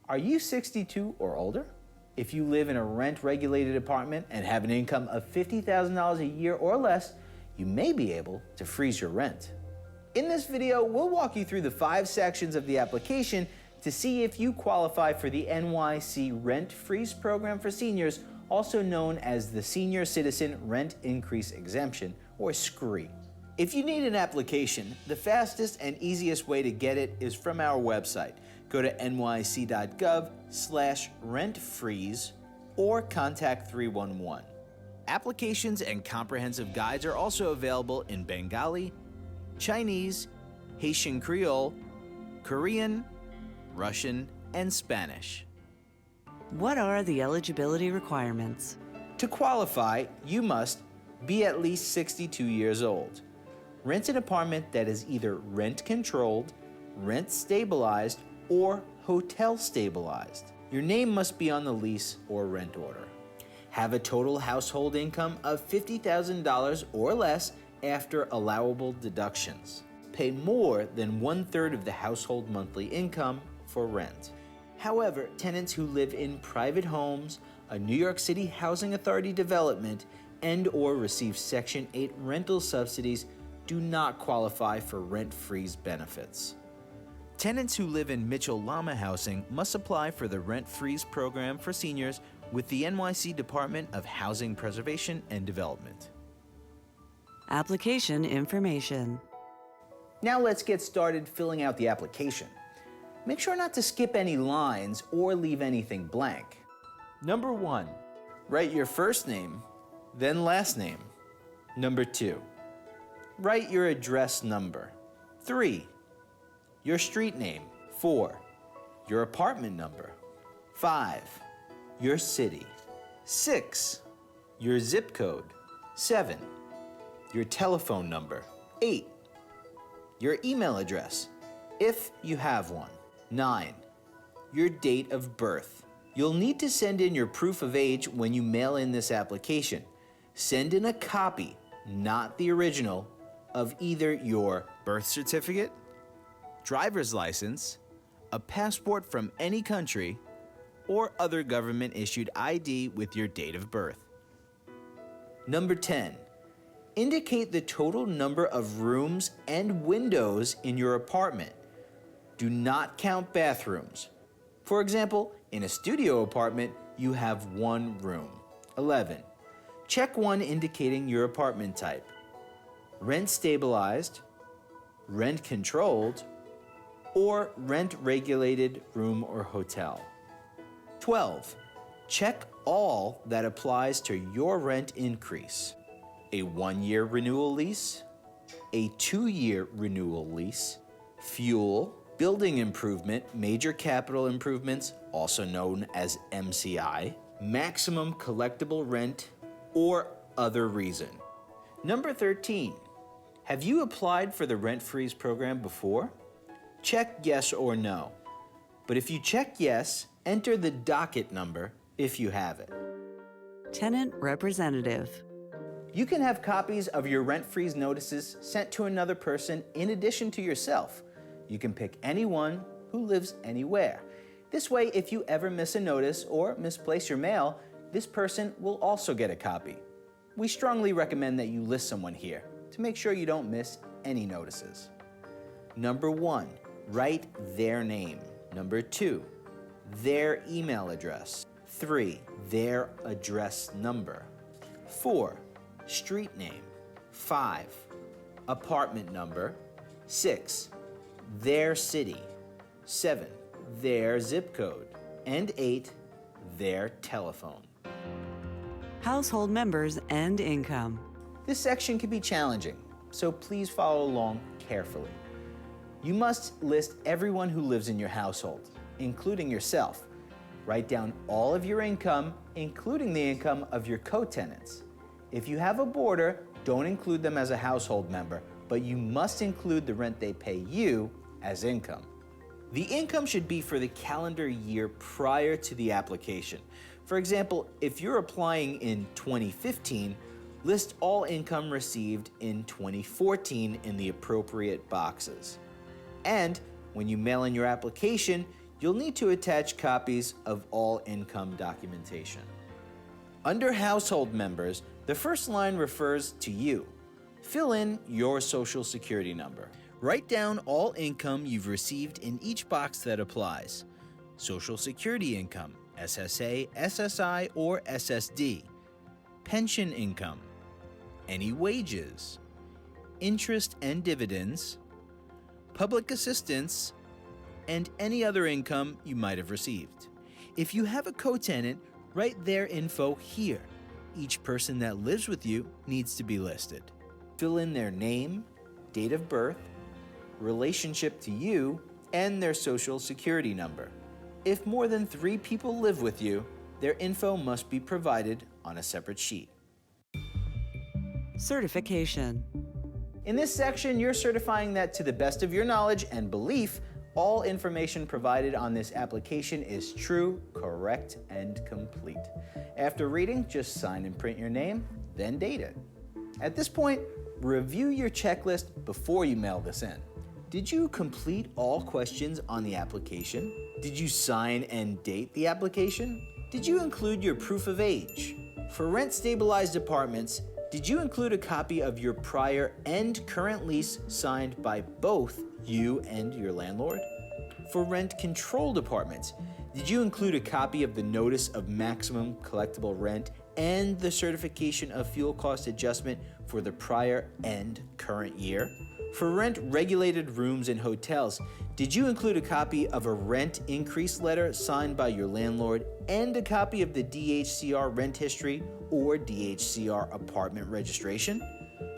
Are you 62 or older? If you live in a rent-regulated apartment and have an income of $50,000 a year or less, you may be able to freeze your rent. In this video, we'll walk you through the 5 sections of the application to see if you qualify for the NYC Rent Freeze Program for seniors, also known as the Senior Citizen Rent Increase Exemption, or SCRIE. If you need an application, the fastest and easiest way to get it is from our website. Go to nyc.gov/rentfreeze or contact 311. Applications and comprehensive guides are also available in Bengali, Chinese, Haitian Creole, Korean, Russian, and Spanish. What are the eligibility requirements? To qualify, you must be at least 62 years old, rent an apartment that is either rent-controlled, rent-stabilized, or hotel-stabilized. Your name must be on the lease or rent order. Have a total household income of $50,000 or less after allowable deductions. Pay more than 1/3 of the household monthly income for rent. However, tenants who live in private homes, a New York City Housing Authority development, and/or receive Section 8 rental subsidies do not qualify for rent freeze benefits. Tenants who live in Mitchell-Lama housing must apply for the Rent Freeze Program for seniors with the NYC Department of Housing Preservation and Development. Application information. Now let's get started filling out the application. Make sure not to skip any lines or leave anything blank. Number 1, write your first name, then last name. Number 2, write your address number. 3, your street name. 4, your apartment number. 5, your city. 6, your zip code. 7, your telephone number. 8, your email address, if you have one. 9, your date of birth. You'll need to send in your proof of age when you mail in this application. Send in a copy, not the original, of either your birth certificate, driver's license, a passport from any country, or other government-issued ID with your date of birth. Number 10, indicate the total number of rooms and windows in your apartment. Do not count bathrooms. For example, in a studio apartment, you have 1 room. 11, check 1 indicating your apartment type: rent stabilized, rent controlled, or rent regulated room or hotel. 12, check all that applies to your rent increase: a 1-year renewal lease, a 2-year renewal lease, fuel, building improvement, major capital improvements, also known as MCI, maximum collectible rent, or other reason. Number 13, have you applied for the Rent Freeze Program before? Check yes or no. But if you check yes, enter the docket number if you have it. Tenant representative. You can have copies of your rent freeze notices sent to another person in addition to yourself. You can pick anyone who lives anywhere. This way, if you ever miss a notice or misplace your mail, this person will also get a copy. We strongly recommend that you list someone here to make sure you don't miss any notices. Number 1, write their name. Number 2, their email address. 3, their address number. 4, street name. 5, apartment number. 6, their city. 7, their zip code. And 8, their telephone. Household members and income. This section can be challenging, so please follow along carefully. You must list everyone who lives in your household, including yourself. Write down all of your income, including the income of your co-tenants. If you have a boarder, don't include them as a household member, but you must include the rent they pay you as income. The income should be for the calendar year prior to the application. For example, if you're applying in 2015, list all income received in 2014 in the appropriate boxes. And when you mail in your application, You'll need to attach copies of all income documentation. Under household members, the first line refers to you. Fill in your Social Security number. Write down all income you've received in each box that applies. Social Security income, SSA, SSI, or SSD. Pension income. Any wages. Interest and dividends. Public assistance, and any other income you might have received. If you have a co-tenant, write their info here. Each person that lives with you needs to be listed. Fill in their name, date of birth, relationship to you, and their Social Security number. If more than 3 people live with you, their info must be provided on a separate sheet. Certification. In this section, you're certifying that to the best of your knowledge and belief, all information provided on this application is true, correct, and complete. After reading, just sign and print your name, then date it. At this point, review your checklist before you mail this in. Did you complete all questions on the application? Did you sign and date the application? Did you include your proof of age? For rent-stabilized apartments, did you include a copy of your prior and current lease signed by both you and your landlord? For rent-controlled apartments, did you include a copy of the Notice of Maximum Collectible Rent and the certification of fuel cost adjustment for the prior and current year? For rent-regulated rooms and hotels, did you include a copy of a rent increase letter signed by your landlord and a copy of the DHCR rent history or DHCR apartment registration?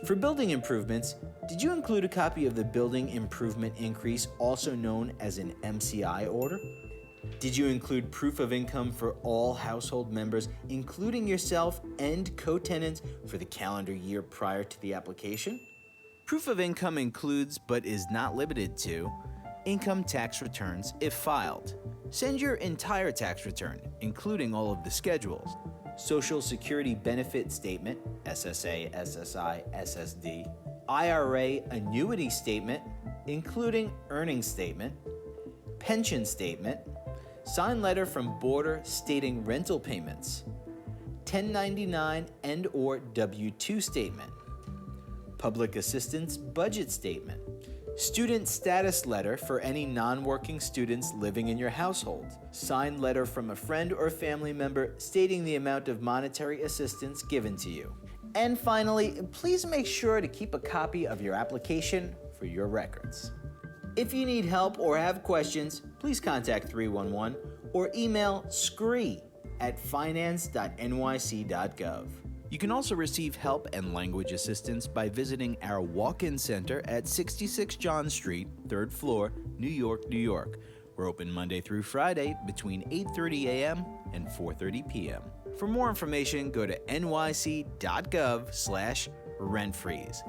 For building improvements, did you include a copy of the building improvement increase, also known as an MCI order? Did you include proof of income for all household members, including yourself and co-tenants, for the calendar year prior to the application? Proof of income includes, but is not limited to, income tax returns if filed. Send your entire tax return, including all of the schedules. Social Security benefit statement, SSA, SSI, SSD. IRA annuity statement, including earnings statement. Pension statement. Signed letter from boarder stating rental payments. 1099 and/or W-2 statement. Public assistance budget statement. Student status letter for any non-working students living in your household. Signed letter from a friend or family member stating the amount of monetary assistance given to you. And finally, please make sure to keep a copy of your application for your records. If you need help or have questions, please contact 311 or email scrie@finance.nyc.gov. You can also receive help and language assistance by visiting our walk-in center at 66 John Street, 3rd floor, New York, New York. We're open Monday through Friday between 8:30 a.m. and 4:30 p.m. For more information, go to nyc.gov/rentfreeze.